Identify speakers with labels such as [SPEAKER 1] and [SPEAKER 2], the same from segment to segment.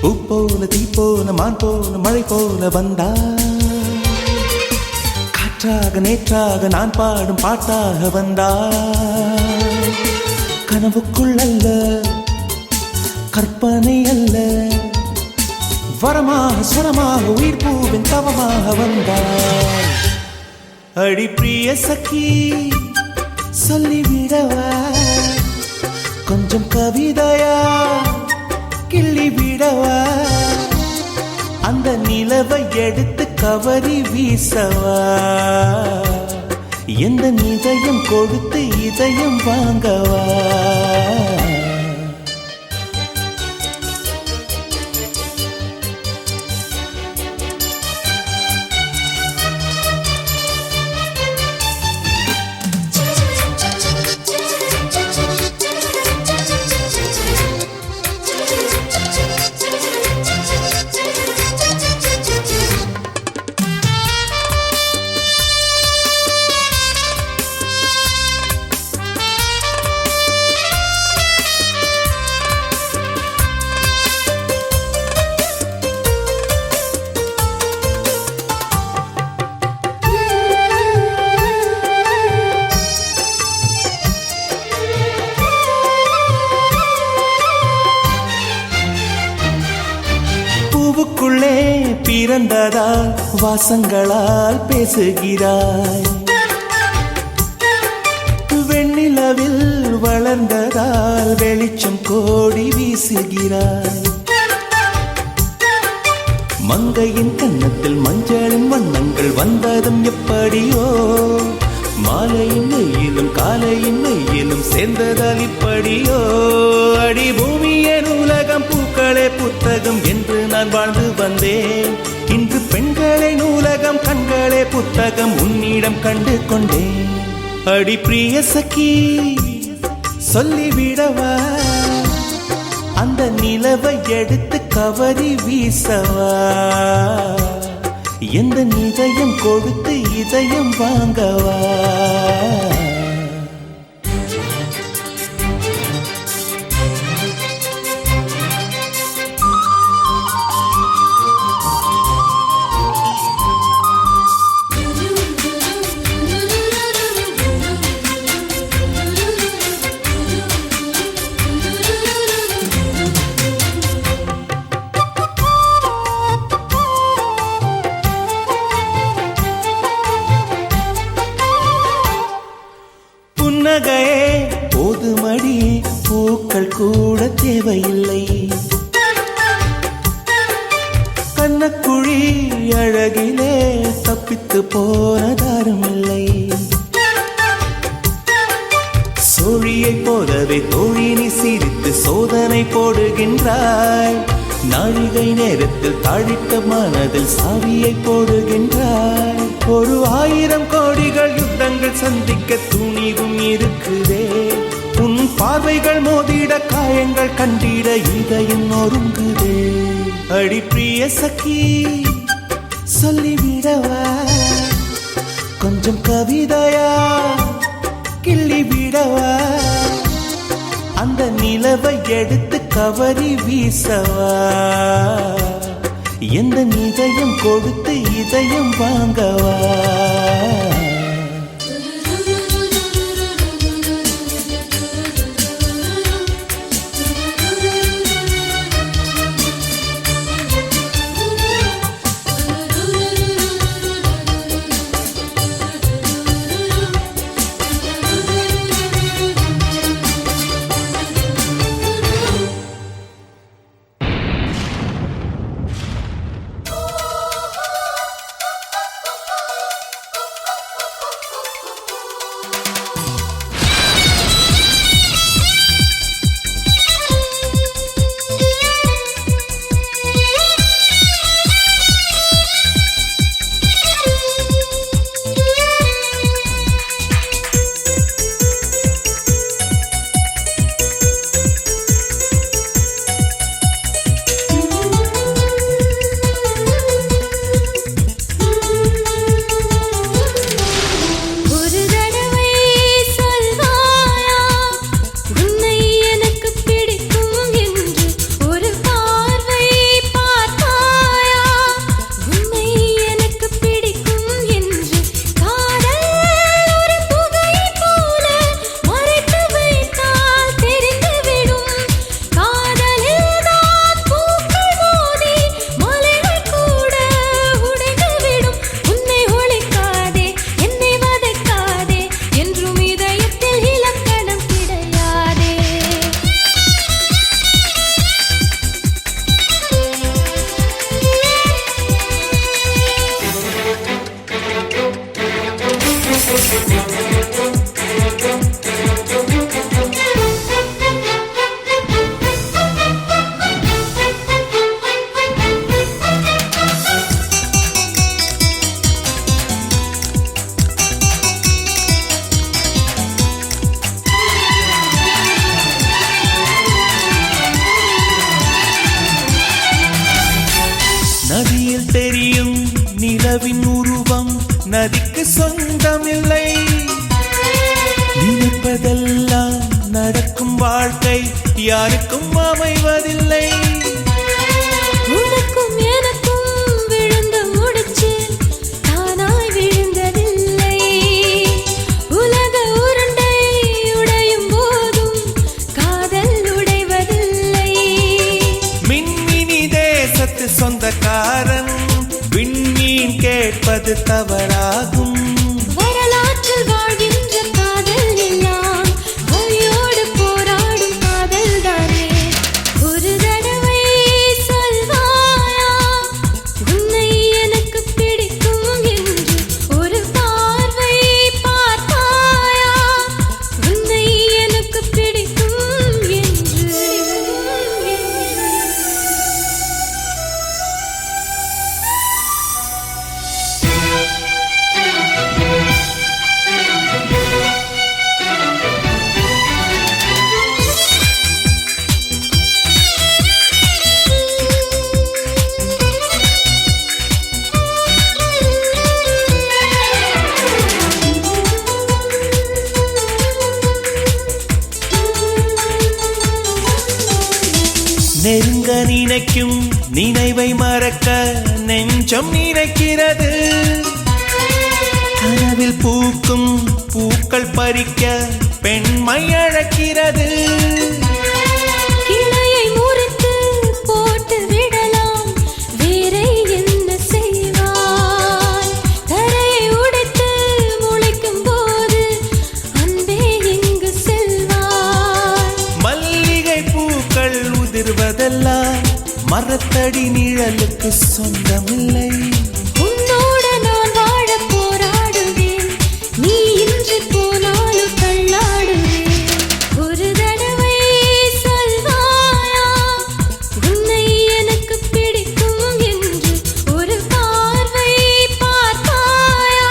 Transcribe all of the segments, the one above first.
[SPEAKER 1] பூ போல தீ போல மான் போல மழை போல வந்தா, காற்றாக நேற்றாக நான் பாடும் பாட்டாக வந்தா, கனவுக்குள் அல்ல கற்பனை அல்ல, வரமாக சுரமாக உயிர் பூவின் தவமாக வந்தார். அடி பிரிய சखी சொல்லிவிடவா கொஞ்சம் கவிதையா கிள்ளி விடவா, அந்த நிலவை எடுத்து கவரி வீசவா, எந்த இதயம் கொடுத்து இதயம் வாங்கவா. பூவுக்குள்ளே பிறந்ததால் வாசங்களால் பேசுகிறாய், வெண்ணிலவில் வளர்ந்ததால் வெளிச்சம் கோடி வீசுகிறாய், மங்கையின் கன்னத்தில் மஞ்சளின் வண்ணங்கள் வந்ததும் எப்படியோ, மாலையின் வெயிலும் காலையின் வெயிலும் சேர்ந்ததால் இப்படியோ. அடி பூமியின் உலகம் பூக்களே புத்தகம் என்று நான் வாழ்ந்து வந்தேன், இன்று பெண்களே நூலகம் கண்களே புத்தகம் உன்னிடம் கண்டு கொண்டேன். அடி பிரிய சखी சொல்லிவிடவா அந்த நிலவை எடுத்து கவரி வீசவா, எந்த இதயம் கொடுத்து இதயம் வாங்கவா. புன்னகையே போதுமடி பூக்கள் கூட தேவையில்லை, கண்ணக்குழி அழகிலே தப்பித்து போனதாரும் இல்லை, சோழியை போலவே தோழினி சிரித்து சோதனை போடுகின்றாய், நாழிகை நேரத்தில் தாழிட்ட மனதில் சாவியை போடுகின்றாய். ஒரு 1000 கோடிகள் யுத்தங்கள் சந்திக்க துணிவும் இருக்குதே, உன் பார்வைகள் மோதிட காயங்கள் கண்டிட இதயம் நொறுங்குதே. அடி பிரிய சखी சொல்லிவிடவா கொஞ்சம் கவிதையா கிள்ளி விடவா, அந்த நிலவை எடுத்து கவரி வீசவா, எந்த இதயம் கொடுத்து இதயம் வாங்கவா. நதிக்கு சொந்தமில்லை. நினைப்பதெல்லாம் நடக்கும் வாழ்க்கை யாருக்கும் அமைவதில்லை.
[SPEAKER 2] உனக்கும் எனக்கும் விழுந்த முடிச்சு தானாய் விழுந்ததில்லை. உலக உருண்டை உடையும் போதும் காதல் உடைவதில்லை.
[SPEAKER 1] மின்மினி தேசத்து சொந்தக்காரன் விண்மீன் கேட்பது தவறாகும்.
[SPEAKER 2] வரலாற்றில் வாழ்கின்ற காதல் எல்லாம் பொய்யோடு போராடும் காதல் தானே. ஒரு தடவை சொல்வாயா உன்னை எனக்கு பிடிக்கும் என்று. ஒரு பார்வை பார்த்தாயா உன்னை எனக்கு பிடிக்கும் என்று.
[SPEAKER 1] நெருங்க நினைக்கும் நினைவை மறக்க நெஞ்சம் நினைக்கிறது. கனவில் பூக்கும் பூக்கள் பறிக்க பெண்மை அழைக்கிறது.
[SPEAKER 2] கிளையை முறித்து போட்டு விடலாம் வேறே என்ன செய்வாய். தரையை உடைத்து முளைக்கும் போது அன்பே எங்கு செல்வாய்.
[SPEAKER 1] மல்லிகை பூக்கள் உதிர்வதெல்லாம் மரத்தடி நிழலுக்கு சொந்தமில்லை.
[SPEAKER 2] உன்னோடு நான் வாழ போராடுவேன். நீ இன்று போனாலும் தள்ளாடுவேன். ஒரு தடவை சொல்வாயா உன்னை எனக்கு பிடிக்கும் என்று. ஒரு பார்வை பார்த்தாயா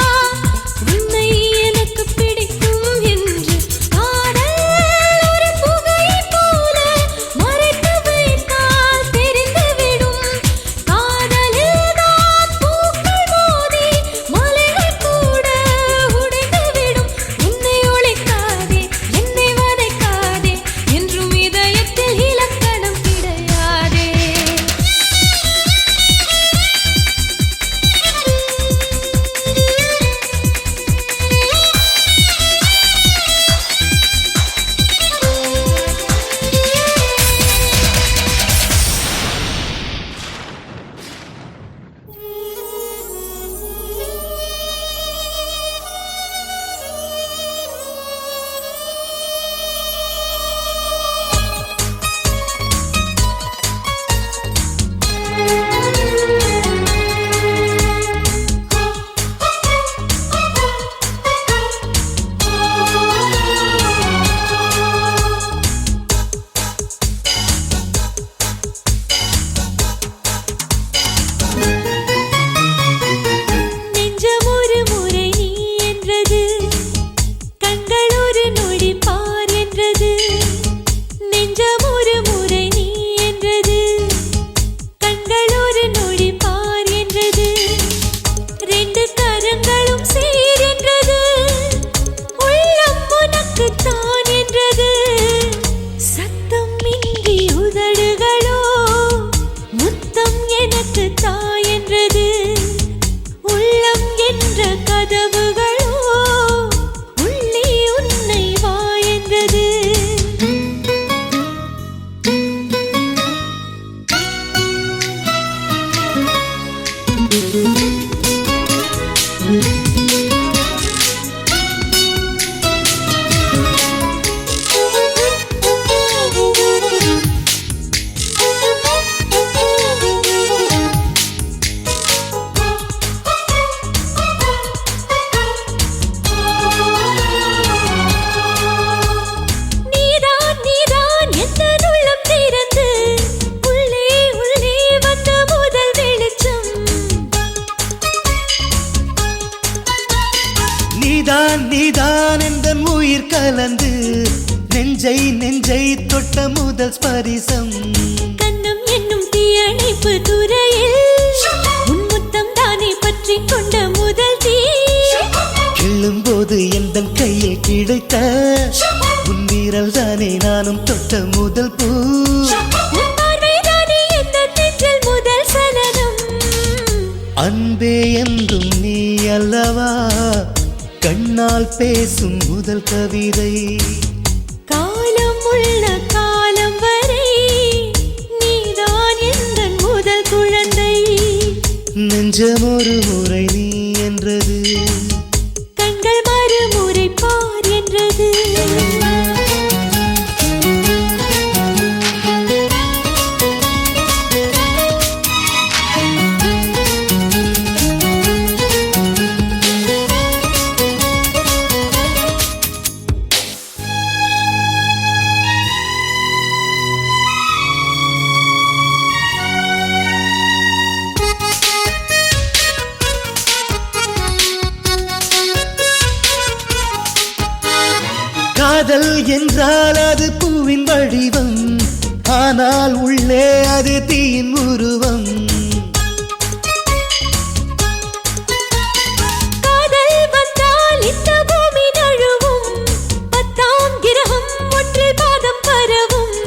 [SPEAKER 2] உன்னை எனக்கு பிடிக்கும் என்று. காதல் ஒரு புகை போல மறைத்து வைத்தால் தெரிந்துவிடும். காதலில் தான் பூக்கள் மோதி மலைகள் கூட உடைந்துவிடும். உன்னை ஒழிக்காதே என்னை வதைக்காதே என்றும் இதயத்தில் இலக்கணம் கிடையாதே. நெஞ்சம் ஒரு முறை நீ என்றது. கண்கள் ஒரு நொடி பார் என்றது. நெஞ்சம் ஒரு முறை நீ என்றது. கண்கள் ஒரு நொடி பார் என்றது. ரெண்டு கரங்களும் சேர் என்றது. உள்ளம் உனக்கு தான் என்றது. சத்தம் இன்றி உதடுகளோ முத்தம் எனக்கு தாய் என்றது. உள்ளம் என்ற கதவுகளோ உள்ளே உன்னை வா என்றது. நீதான் நீதான் எந்த உள்ளம் திறந்து உள்ளே உள்ளே வந்த முதல் வெளிச்சம்.
[SPEAKER 1] நீதான் நீதான் எந்த உயிர் கலந்து நெஞ்சை நெஞ்சை தொட்ட முதல் ஸ்பரிசம்.
[SPEAKER 2] கண்ணம் என்னும் தீயணைப்பு துறையில் உன் முத்தம் தானே பற்றிக் கொண்ட முதல் தீ.
[SPEAKER 1] போது எந்தன் கையில் கிடைத்த உன் வீரல் தானே நானும் தொட்ட முதல் பூ.
[SPEAKER 2] உன் பார்வைதானே எந்தன் நெஞ்சில் முதல் சலனம்.
[SPEAKER 1] அன்பே என்றும் நீ அல்லவா கண்ணால் பேசும் முதல் கவிதை.
[SPEAKER 2] காலம் உள்ள காலம் வரை நீதான் எந்தன் முதல் குழந்தை.
[SPEAKER 1] நெஞ்சம் ஒரு முறை நீ என்றது,
[SPEAKER 2] கண்கள் மறுமுறை பார் என்றது.
[SPEAKER 1] காதல் என்றால் அது பூவின் வடிவம், ஆனால் உள்ளே அது தீயின் உருவம்.
[SPEAKER 2] காதல் வந்தால் இந்த பூமி நழுவும், 10ஆம் கிரகம் ஒன்றில் பாதம் பரவும்.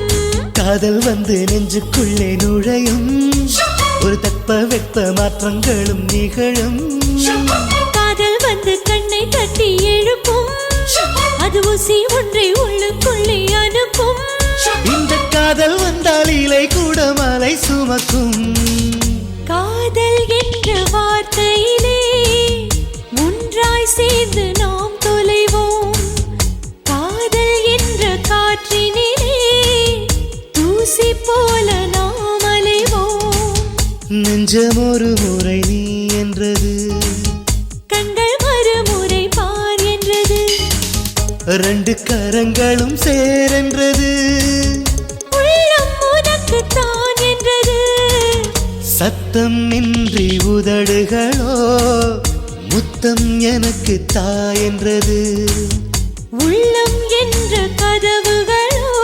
[SPEAKER 1] காதல் வந்து நெஞ்சுக்குள்ளே நுழையும், ஒரு தட்ப வெப்ப மாற்றங்களும் நிகழும்.
[SPEAKER 2] காதல் வந்து கண்ணை தட்டி எழுப்பும், அது ஊசி ஒன்றை உள்ளுக்குள்ளே அனுப்பும்.
[SPEAKER 1] இந்த காதல் வந்தால் இலை கூட மலை சுமக்கும்.
[SPEAKER 2] காதல் என்ற வார்த்தையிலே ஒன்றாய் சேர்ந்து நாம் தொலைவோம். காதல் என்ற காற்றினிலே தூசி போல நாம் அலைவோம்.
[SPEAKER 1] நெஞ்சம் ஒரு முறை நீ என்றது,
[SPEAKER 2] கண்கள் மறுமுறை பார் என்றது.
[SPEAKER 1] ரெண்டு கரங்களும் சேரென்றது,
[SPEAKER 2] உள்ளம் உனக்கு தான் என்றது.
[SPEAKER 1] சத்தம் இன்றி உதடுகளோ முத்தம் எனக்கு தா என்றது.
[SPEAKER 2] உள்ளம் என்ற கதவுகளோ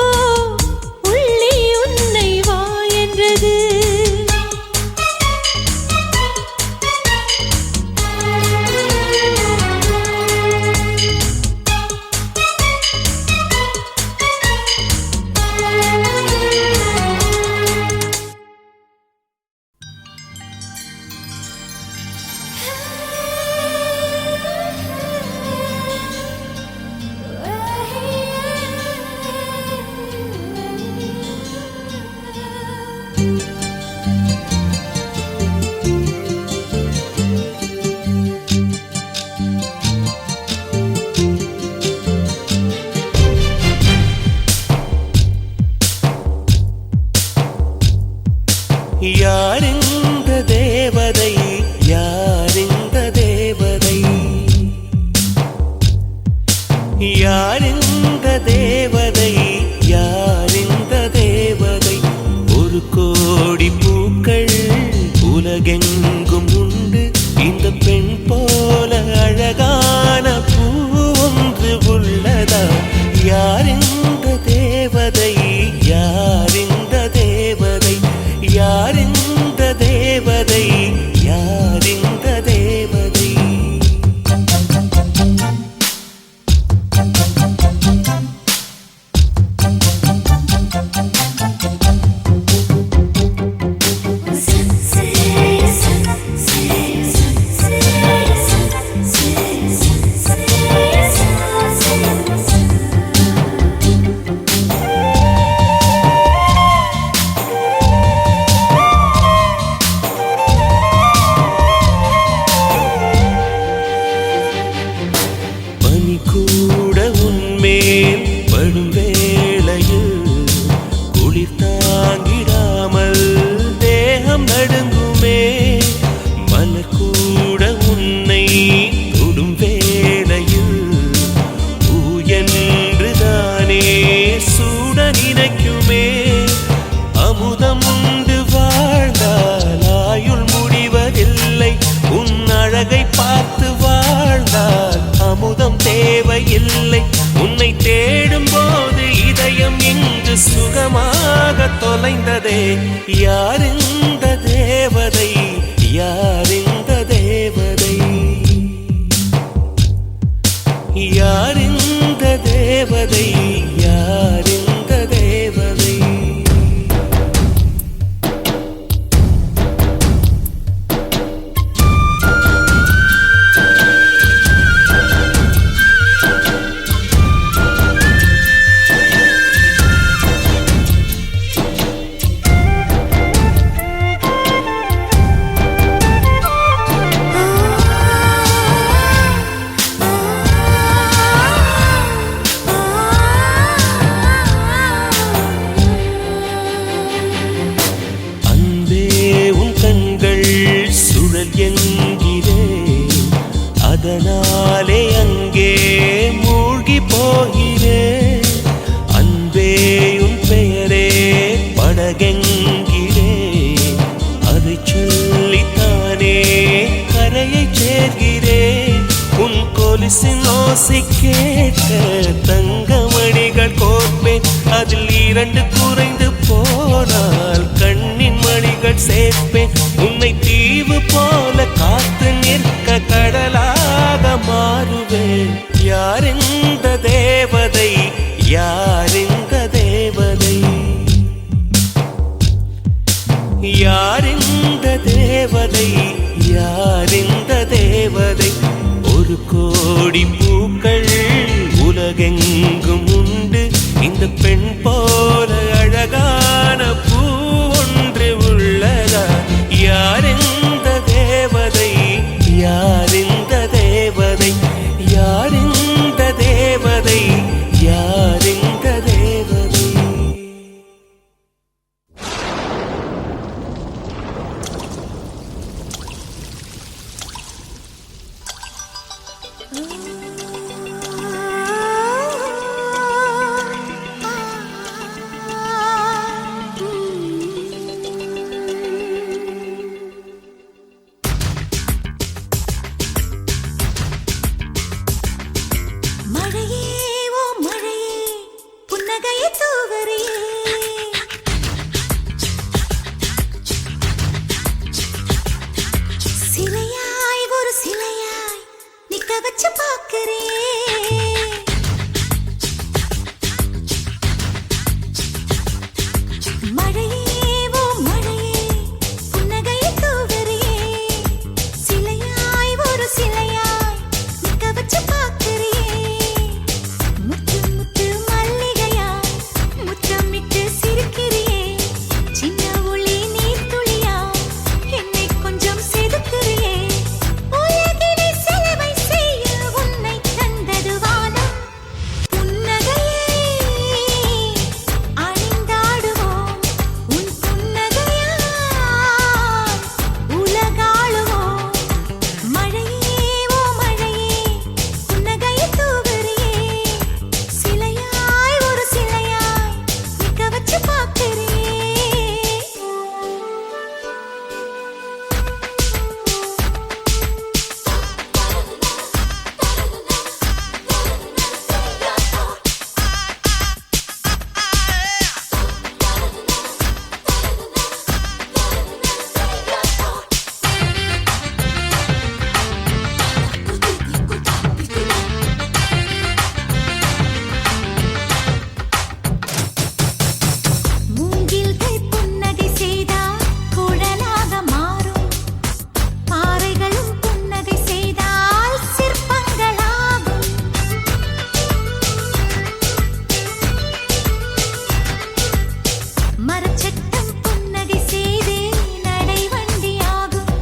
[SPEAKER 2] உள்ளே உன்னை வா என்றது.
[SPEAKER 1] யாரிந்த தேவதை, யாரிந்த தேவதை, யாரிந்த தேவதை, யாரிந்த தேவதை. ஒரு கோடி பூக்கள் உலகெங்கும் உண்டு, இந்த பெண் போல அழகான பூ ஒன்று உள்ளதா? யாரிந்த தேவதை, யாரிந்த தேவதை, யாரிந்த தேவதை, யாரிந்த தேவதை. தேவையில்லை. உன்னை தேடும் போது இதயம் இங்கு சுகமாக தொலைந்ததே. யார் இந்த தேவதை? என்கிறேன், அதனாலே அங்கே மூழ்கி போகிறேன். அன்பே உன் பெயரே படகெங்கிறேன், அதை சொல்லித்தானே கரையை சேர்கிறேன். உன் கொலுசின் ஓசை கேட்க தங்கமணிகள் கோர்ப்பேன், அதில் 2 குறைந்து போனால் கண்ணின் மணிகள் சேர்ப்பேன். உன்னை தீவு போல காத்து நிற்க கடலாக மாறுவேன். யார் இந்த தேவதை, யார் இந்த தேவதை, யார் இந்த தேவதை, யார் இந்த தேவதை. 1 கோடி பூக்கள் உலகெங்கும் உண்டு, இந்த பெண் போல அழகான பூ ஒன்று உள்ளதா? யார் இந்த தேவதை, யார் இந்த தேவதை, யார் இந்த தேவதை, யார் இந்த தேவதை.
[SPEAKER 2] மழையே ஓ மழையே புன்னகையை தூவறியே, சிலையாய் ஒரு சிலையாய் நிக்க வச்சு பார்க்கிறேன். மழையே ஓ மழையே புன்னகையை தூவறியே, சிலையாய் ஒரு சிலையாய் நிக்க வச்சு பார்க்கிறேன். முத்து முத்து மல்லிகையா முத்தமிட்டு சிரிக்கிறியே, சின்ன ஒளி நீர் துளியா என்னை கொஞ்சம் செதுக்கிறியே. உலகினை செலவை செய்ய உன்னை தந்தது வானம், புன்னகையை அணிந்தாடுவோம், உன் புன்னகையால் உலகாளுவோம். மழையே ஓ மழையே புன்னகையை தூவறியே, சிலையாய் ஒரு சிலையாய் நிக்க வச்சு பார்க்கிறேன். மூங்கில்கள் புன்னகை செய்தால் குழலாக மாறும், பாறைகளும் புன்னகை செய்தால் சிற்பங்களாகும். மரச்சட்டம் புன்னகை செய்தே நடைவண்டியாகும்,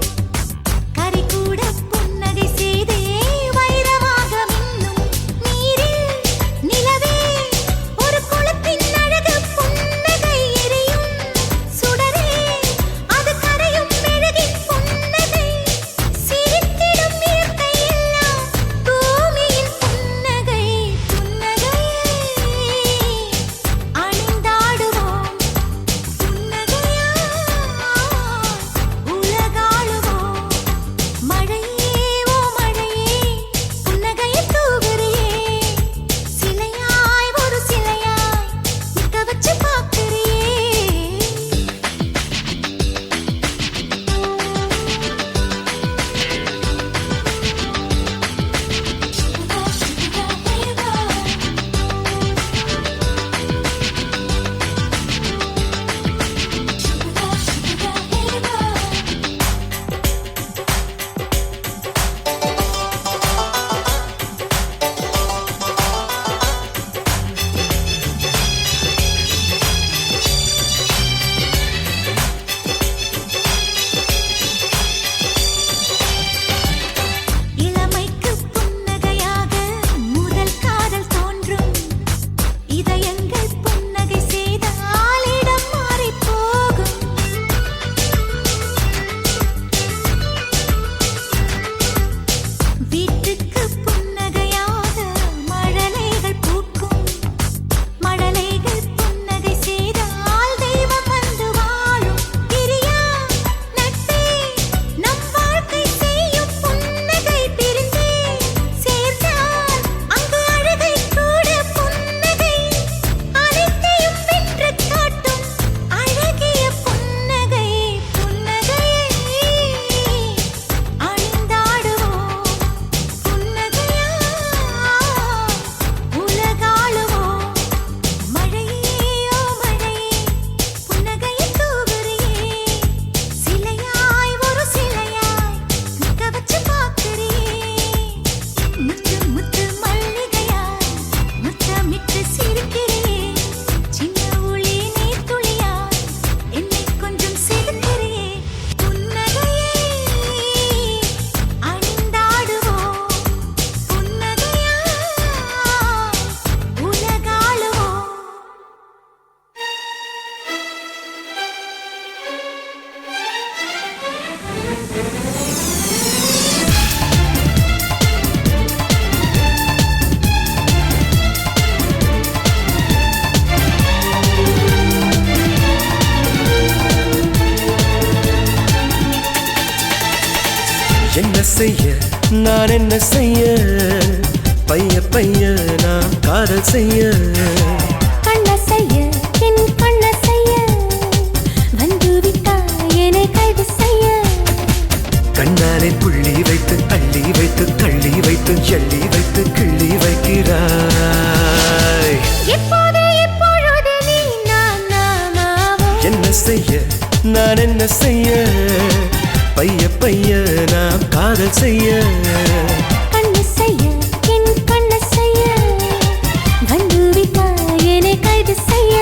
[SPEAKER 2] கரி கூட புன்னகை செய்தே வைரமாக மின்னும். நீரில் நிலவே ஒரு குளத்தின் அழகு புன்னகை எரியும் சுடரே, அது கரையும் மெழுகின் புன்னகை. சிரித்திடும் இயற்கை எல்லாம் பூமியின் புன்னகை, புன்னகையை அணிந்தாடுவோம், புன்னகையால்
[SPEAKER 1] செய்ய நான் என்ன செய்ய பைய பைய நான் காதல் செய்ய
[SPEAKER 2] கண்ண செய்ய என் கண்ண செய்ய வந்து விட்டாய் என்னை கைது செய்ய
[SPEAKER 1] கண்ணாலே புள்ளி வைத்து அள்ளி வைத்து தள்ளி வைத்து எள்ளி வைத்து கிள்ளி வைக்கிறாய்
[SPEAKER 2] இப்போது இப்பொழுது நீ நானாவோ
[SPEAKER 1] என்ன செய்ய நான் என்ன செய்ய பைய பைய நாம் காதல் செய்ய
[SPEAKER 2] கண்ண செய்ய என் கண்ண செய்ய வந்து விட்டாய் என்னை கைது செய்ய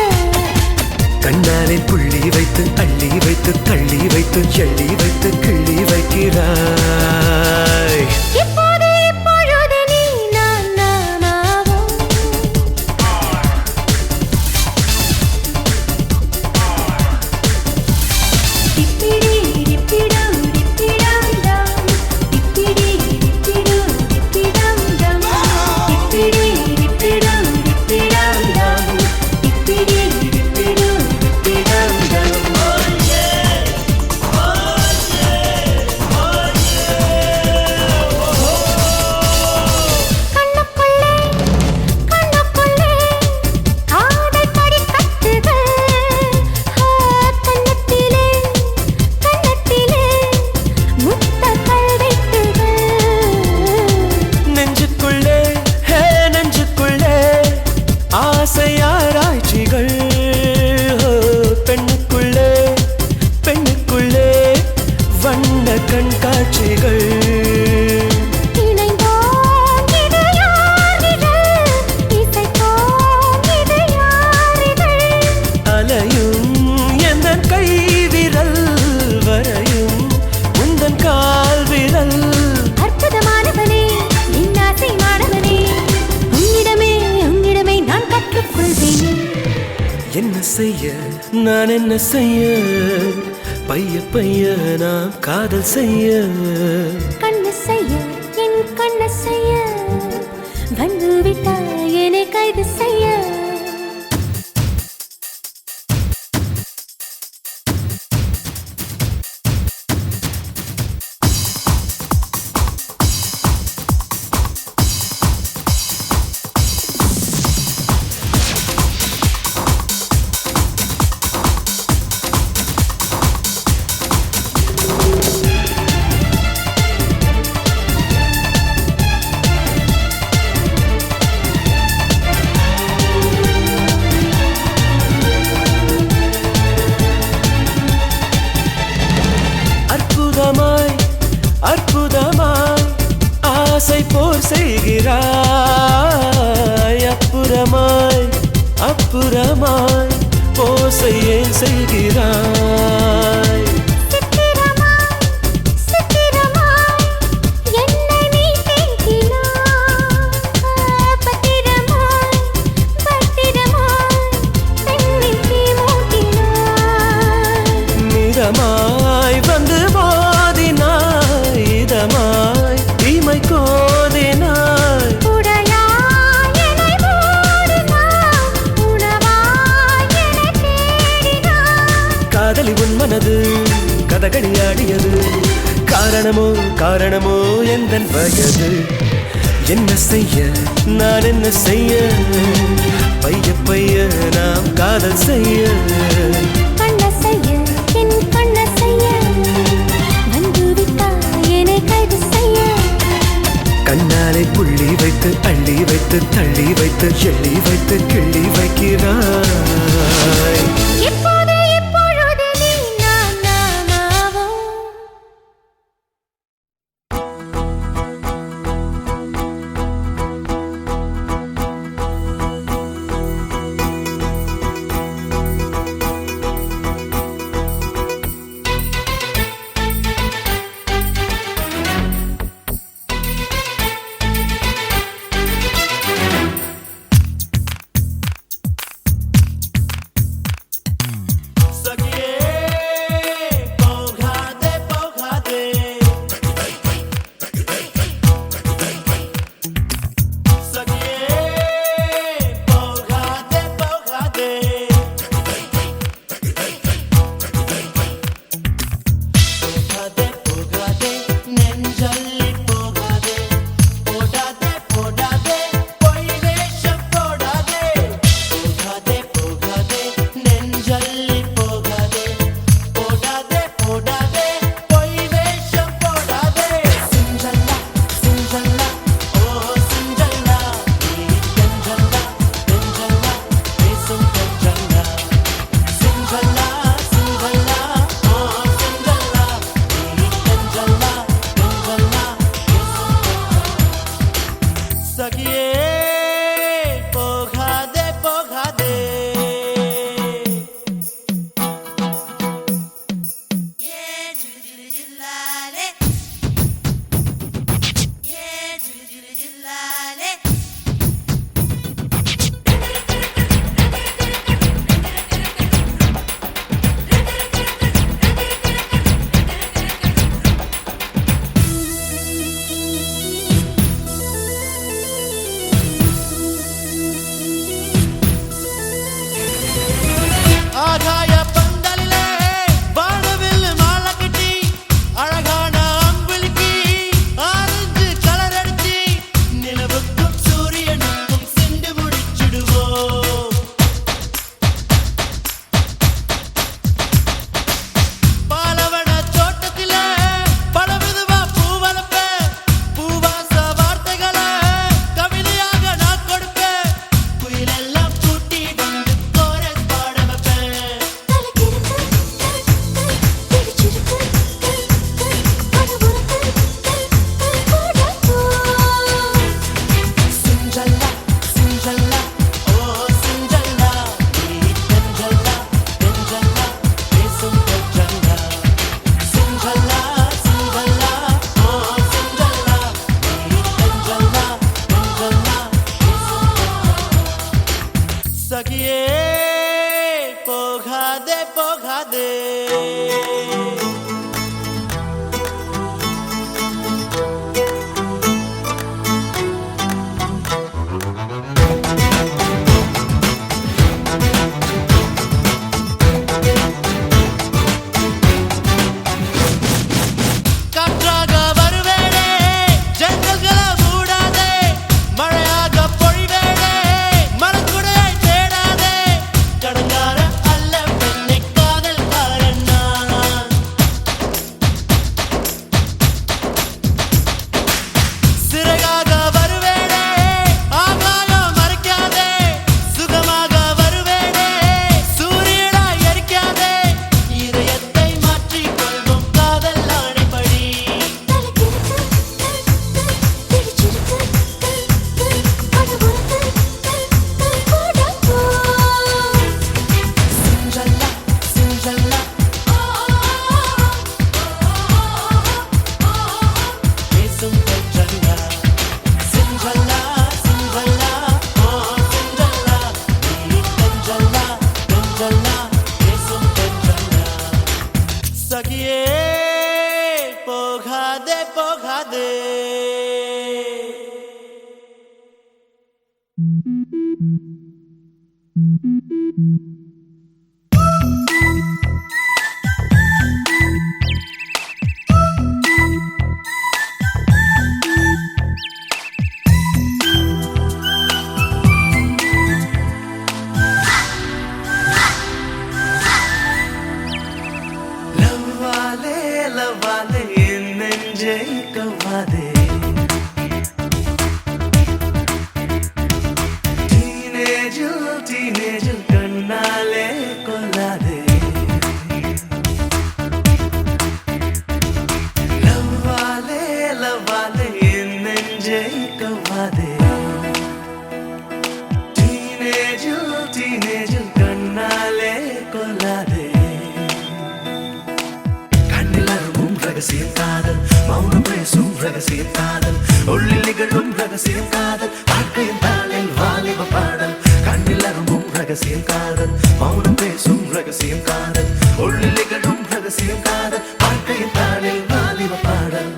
[SPEAKER 1] கண்ணாலே புள்ளி வைத்து அள்ளி வைத்து தள்ளி வைத்து எள்ளி வைத்து கிள்ளி வைக்கிறாய்
[SPEAKER 2] இப்போது இப்பொழுது நீ நானாவோ டிப்பிடி டிப்பிடம் டிப்பிடம் டம் டிப்பிடி டிப்பிடம் டிப்பிடம் டம் டிப்பிடி டிப்பிடம் டிப்பிடம் டம் டிப்பிடி டிப்பிடம் டிப்பிடம் டம் கண்ணுக்குள்ளே கண்ணுக்குள்ளே காதல் படிக்கட்டுகள் கண்ணத்திலே கண்ணத்திலே முத்த கல்வெட்டுகள்
[SPEAKER 1] நெஞ்சுக்குள்ளே ஹே நெஞ்சுக்குள்ளே ஆசையாராய்ச்சிகள் பெண்ணுக்குள்ளே பெண்ணுக்குள்ளே வண்ண கண்காட்சிகள்
[SPEAKER 2] இணைந்தோம் இது யாரிதழ் இசைத்தோம் இது யாரிதழ்
[SPEAKER 1] அலையும் எந்தன் கை விரல் வரையும் உந்தன் கால் விரல்
[SPEAKER 2] அற்புதமானவனே என் ஆசை மாணவனே உன்னிடமே நான் கற்றுக்கொள்வேனே
[SPEAKER 1] என்ன செய்ய நான் என்ன செய்ய பைய பைய நாம் காதல் செய்ய
[SPEAKER 2] கண்ண செய்ய என் கண்ண செய்ய வந்து விட்டாய் என்னை கைது செய்ய
[SPEAKER 1] அற்புதமாய் அற்புதமாய் ஆசை போர் செய்கிறாய் அப்புறமாய் அப்புறமாய் போசை ஏன் செய்கிறாய்
[SPEAKER 2] சித்திரமாய் சித்திரமாய் என்னை நீ தேக்கினாய் பத்திரமாய் பத்திரமாய் பெண்ணில் தீ மூட்டினாய்
[SPEAKER 1] மிதமாய் வந்து போதினாய் இதமாய் தீமை கோதினாய்
[SPEAKER 2] உடையாய் என்னை மூடினாய் உணவாய் என்னை தேடினாய்
[SPEAKER 1] காதலி உன் மனது கதகளி ஆடியது காரணமோ காரணமோ எந்தன் வயது என்ன செய்ய நான் என்ன செய்ய பைய பைய நாம் காதல் செய்ய
[SPEAKER 2] கண்ண செய்ய என் கண்ண செய்ய வந்து விட்டாய் என்னை கைது செய்ய
[SPEAKER 1] கண்ணாலே புள்ளி வைத்து அள்ளி வைத்து தள்ளி வைத்து எள்ளி வைத்து கிள்ளி வைக்கிறாய்
[SPEAKER 2] இப்போது இப்பொழுது நீ நானாவோ
[SPEAKER 1] सखिए पोखा दे लवाले नंजे कवादे टीनेज कन्नाले कोलादे लवाले नंजे कवादे टीनेज कन्नाले कोलादे ரகசிய காதல் மௌனம் பேசும் ரகசிய காதல் உள்ளில் நிகழும் ரகசிய காதல் வாழ்க்கையின் தாளில் வாலிப பாடல் கண்ணில் அரும்பும் ரகசிய காதல் மௌனம் பேசும் ரகசிய காதல் உள்ளில் நிகழும் ரகசிய காதல் வாழ்க்கையின் தாளில் வாலிப பாடல்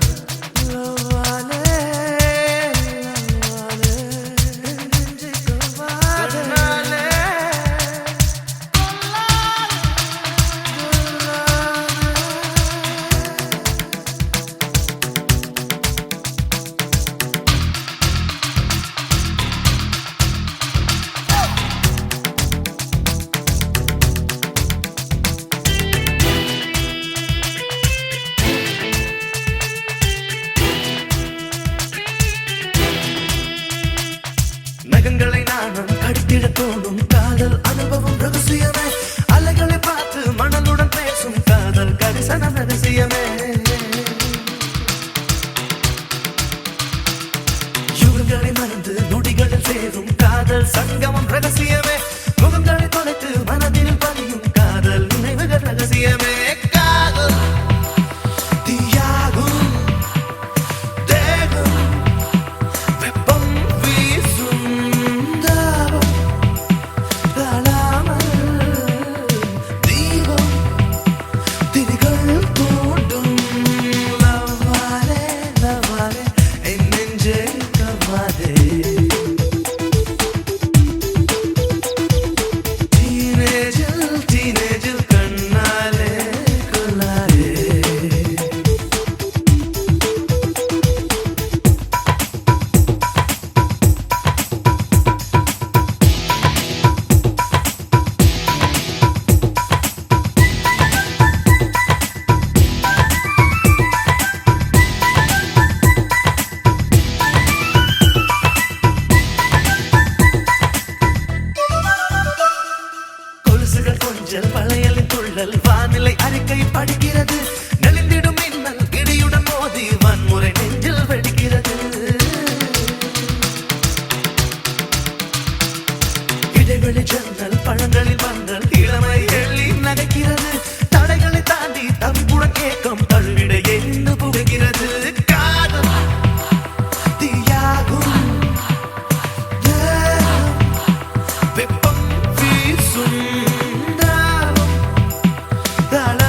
[SPEAKER 1] நகங்களை நானும் கடித்திட தோணும் காதல் அனுபவம் ரகசியமே அலைகளை பார்த்து மணலுடன் பேசும் காதல் கரிசனம் ரகசியமே யுகங்களை மறந்து நொடிகளில் சேரும் காதல் சங்கமம் ரகசியமே முகங்களை தொலைத்து மனதில் பதியும் காதல் நினைவுகள் ரகசியமே காதல் தீயாகும் தேகம் வெப்பம் கொஞ்சல் பழையலின் துள்ளல் வானிலை அறிக்கை படிக்கிறது நெளிந்திடும் மின்னல் இடியுடன் மோதி வன்முறை நெஞ்சில் வெடிக்கிறது இடைவெளி ஜன்னல் பழங்களில் வந்தல் இளமை எள்ளி நகைக்கிறது தடைகளை தாண்டி தவிப்புடன் கேட்கும் தழுவிட எண்ணு புகைகிறது காதல் தீயாகும் வெப்பம் வீசும் la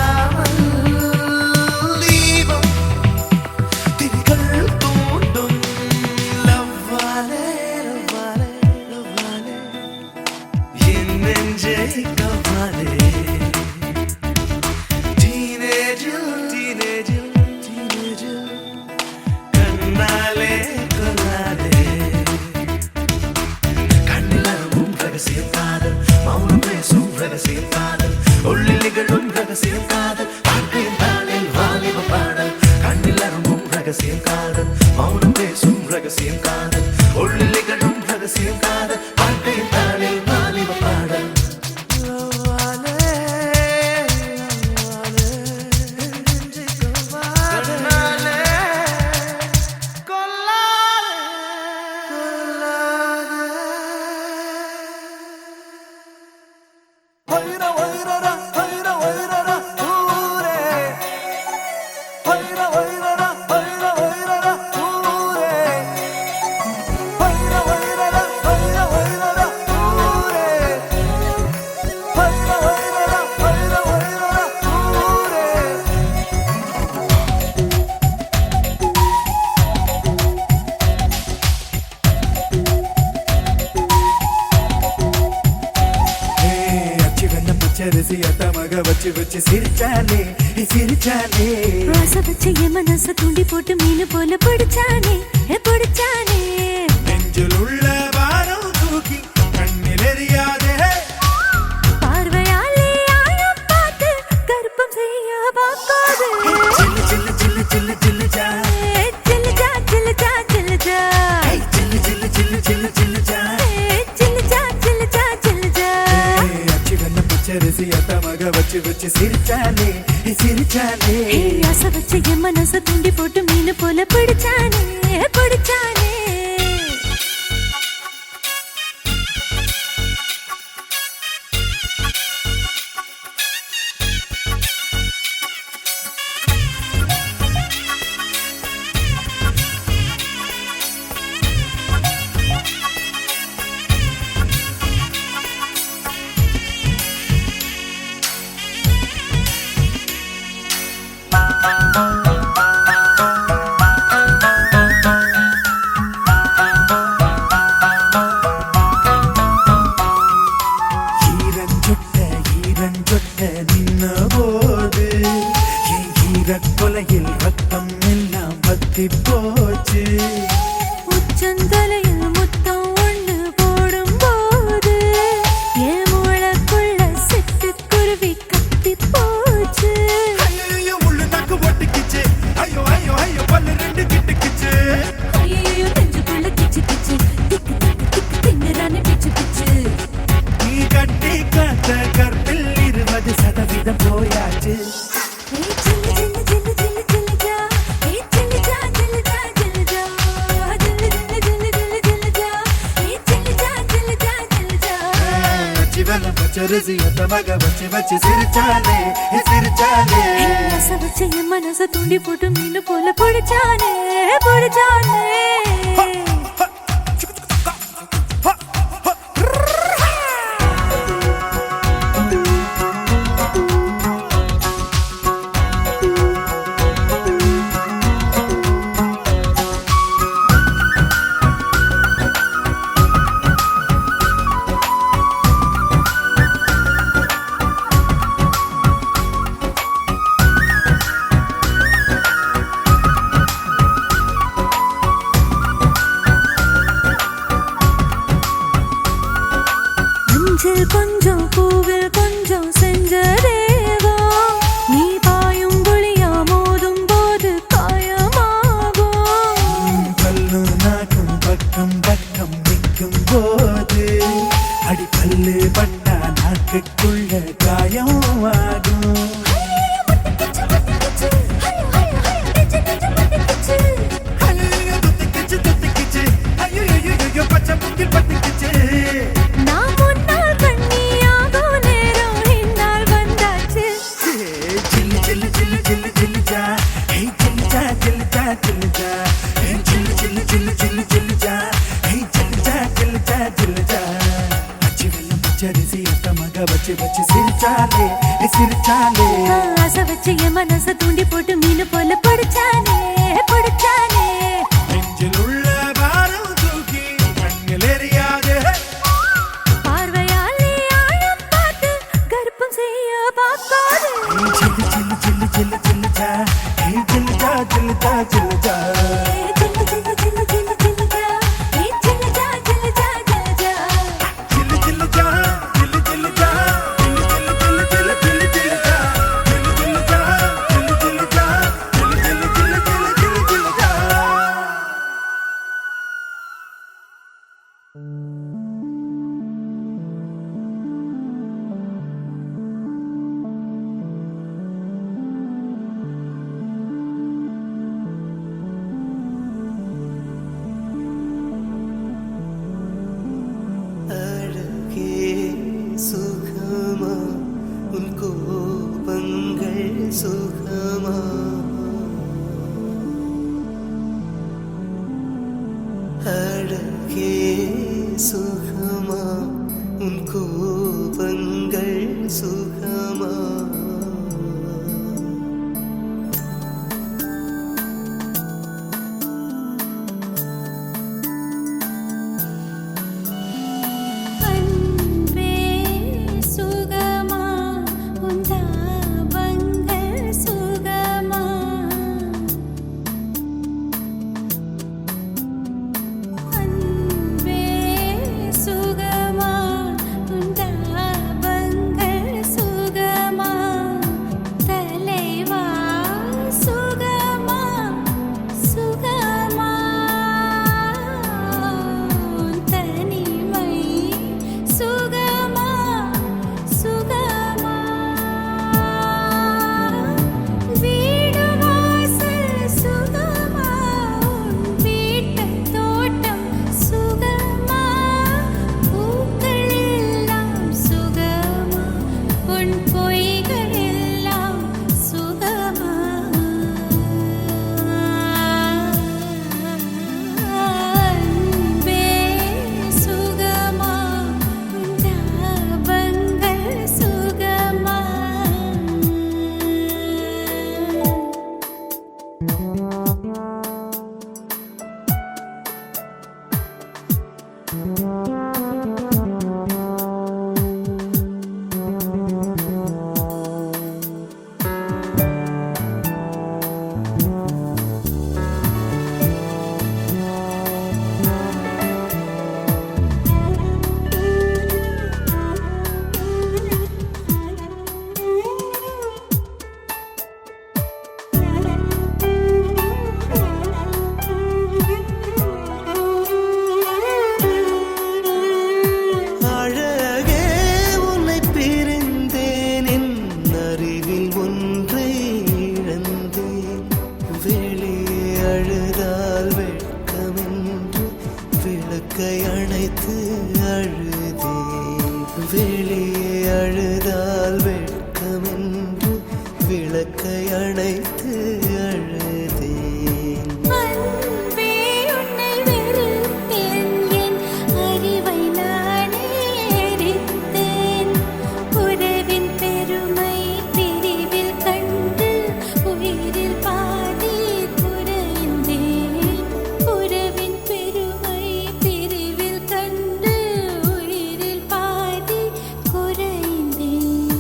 [SPEAKER 1] ரகசியம் காதல் வாழ்க்கையின் தாளில் வாலிப பாடல் கண்ணில் அரும்பும் ரகசியம் காதல் மௌனம் பேசும் ரகசியம் காதல் உள்ளில் நிகழும் ரகசியம் காதல் வாழ்க்கையின் தாளில் வாலிப பாடல்
[SPEAKER 3] மக வச்சு வச்சு சிரிச்சாலே சிரிச்சாலே
[SPEAKER 2] ஆசை வச்சு என் மனச தூண்டி போட்டு மீன் போல பிடிச்சானே பிடிச்சானே
[SPEAKER 3] நெஞ்சில் உள்ள வாரம் தூக்கி கண்ணில் எரியாதே
[SPEAKER 2] பார்வையாலே ஆழம் பார்த்து கருப்பம் செய்ய பார்க்காது
[SPEAKER 3] சில்லு சில்லு சில்லு சில்லு சில்லு ஜா
[SPEAKER 2] சில்லுஜா சில்லுஜா சில்லுஜா
[SPEAKER 3] சில்லு சில்லு சில்லு சில்லு சில்லு ஜா
[SPEAKER 2] சில்லுஜா சில்லுஜா சில்லுஜா
[SPEAKER 3] அச்சி கண்ண பச்சரிசி அத்த மக வச்சு வச்சு சிரிச்சாலே சிரிச்சாலே
[SPEAKER 2] ஆசை வச்சு என் மனச தூண்டி போட்டு மீன் போல பிடிச்சானே பிடிச்சானே
[SPEAKER 3] கொலையில் ரத்தம் எல்லாம் பத்தி போச்சு
[SPEAKER 2] உச்சந்தலையில் முத்தம் ஒண்ணு போடும் போது என் மூளைக்குள்ள சிட்டுக்குருவி கத்தி போச்சு
[SPEAKER 3] ஐயோ முள்ளு நாக்கு ஒட்டுக்கிச்சு ஐயோ ஐயோ ஐயோ பல்லு ரெண்டு கிட்டுக்கிச்சு
[SPEAKER 2] ஐயோ நெஞ்சுக்குள்ள கிச்சு கிச்சு திக்கு திக்கு திக்கு திங்குறானே பிச்சு பிச்சு
[SPEAKER 3] நீ கட்டி காத்த கற்பில் 20% போயாச்சு பச்சரிசி அந்த மக வச்சு வச்சு சிரிச்சாலே சிரிச்சாலே
[SPEAKER 2] ஆசை வச்சு என் மனச தூண்டி போட்டு மீன் போல பிடிச்சானே பிடிச்சானே கொஞ்சம் பூவில் கொஞ்சம் செஞ்ச தேவா நீ பாயும் புளியா மோதும் போது காயமாகும்
[SPEAKER 3] பல்லு நாக்கும் பக்கம் பக்கம் நிற்கும் போது அடி பல்லு பட்டா நாக்குக்குள்ள காயம் ஆகும் பச்சை முக்கில் பட்டுக்கிச்சு வச்சு வச்சு சிரிச்சாலே சிரிச்சாலே
[SPEAKER 2] ஆசை வச்சு என் மனச தூண்டி போட்டு மீன் போல பிடிச்சானே பிடிச்சானே
[SPEAKER 3] நெஞ்சில் உள்ள பாரம் தூக்கி கண்ணில் எரியாதே
[SPEAKER 2] பார்வையாலே ஆழம் பார்த்து கருப்பம் செய்ய பார்க்காது
[SPEAKER 3] சில்லு சில்லு சில்லு சில்லு சில்லு ஜா சில்லு ஜா சில்லு ஜா சில்லு ஜா
[SPEAKER 1] சுகமா அழகே சுகமா உன் கோபங்கள் சுகமா
[SPEAKER 2] அன்பே சுகமா உன் தாபங்கள் சுகமா அன்பே சுகமா உன் தாபங்கள் சுகமா தலைவா சுகமா சுகமா தனிமை சுகமா சுகமா வீடு வாசல் சுகமா வீட்டுத் தோட்டம் சுகமா பூக்கள் எல்லாம் சுகமா உன் பொய்கள் எல்லாம் சுகமா அன்பே சுகமா உன் தாபங்கள் சுகமா
[SPEAKER 1] அழகே உன்னை பிரிந்தேன் என் அறிவில் ஒன்றை இழந்தேன் வெளியே அழுதால் வெட்கமென்று விளக்கை அணைத்து அழுதேன் வெளியே அழுதால் வெட்கமென்று விளக்கை அணைத்து அழுதேன்
[SPEAKER 2] அன்பே உன்னை வெறுத்தேன் என் அறிவை நானே எரித்தேன் உறவின் பெருமை பிரிவில் கண்டு உயிரில் பாதி குறைந்தேன் உறவின் பெருமை பிரிவில் கண்டு உயிரில் பாதி குறைந்தேன்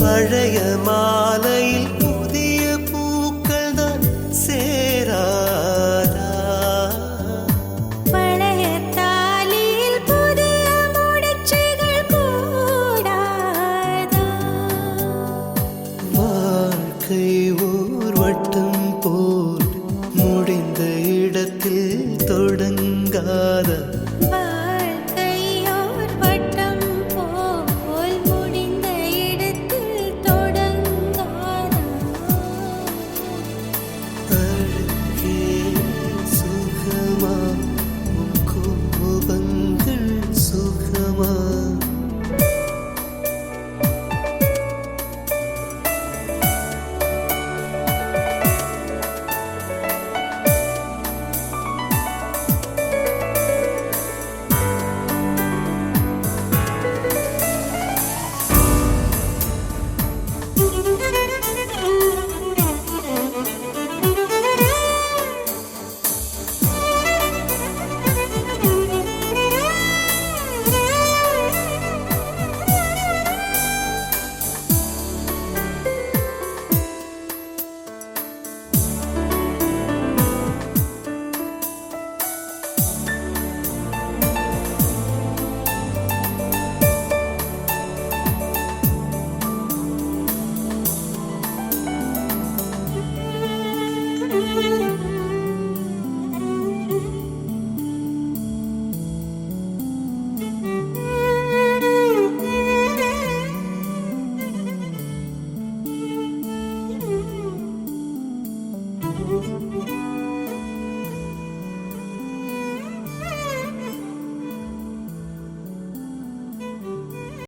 [SPEAKER 1] பழைய மாலையில் புதிய பூக்கள் தான் சேராதா
[SPEAKER 2] பழைய தாலியில் புதிய முடிச்சுகள் கூடாதா
[SPEAKER 1] வாழ்க்கை ஓர் வட்டம்